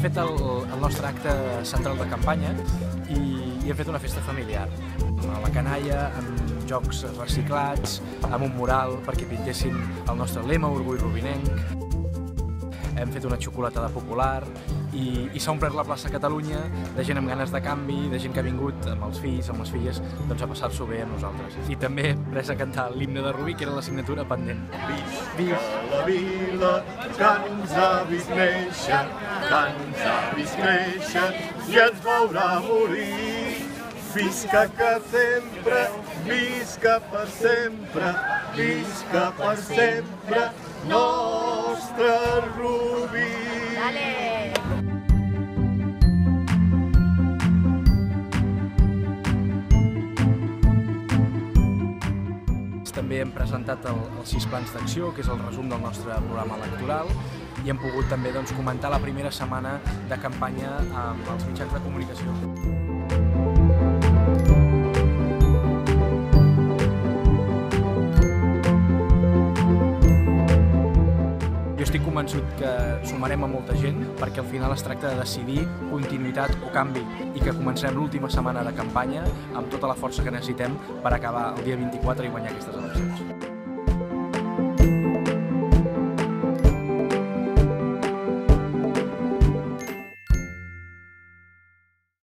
fet el nostre acte central de campanya i hem fet una festa familiar. A la canalla, amb jocs reciclats, amb un mural perquè pintessin el nostre lema, Orgull Rubinenc. Hem fet una xocolatada popular i s'ha omplert la plaça Catalunya de gent amb ganes de canvi, de gent que ha vingut amb els fills, amb les filles, doncs a passar-s'ho bé amb nosaltres. I també res a cantar l'himne de Rubí, que era l'assignatura pendent. Visca la vila que ens ha vist néixer, que ens ha vist créixer i ens veurà morir. Visca que sempre, visca per sempre, visca per sempre, nostre Rubí. També hem presentat els 6 plans d'acció, que és el resum del nostre programa electoral, i hem pogut també comentar la primera setmana de campanya amb els mitjans de comunicació. Jo estic convençut que sumarem a molta gent perquè al final es tracta de decidir continuïtat o canvi i que comencem l'última setmana de campanya amb tota la força que necessitem per acabar el dia 24 i guanyar aquestes eleccions.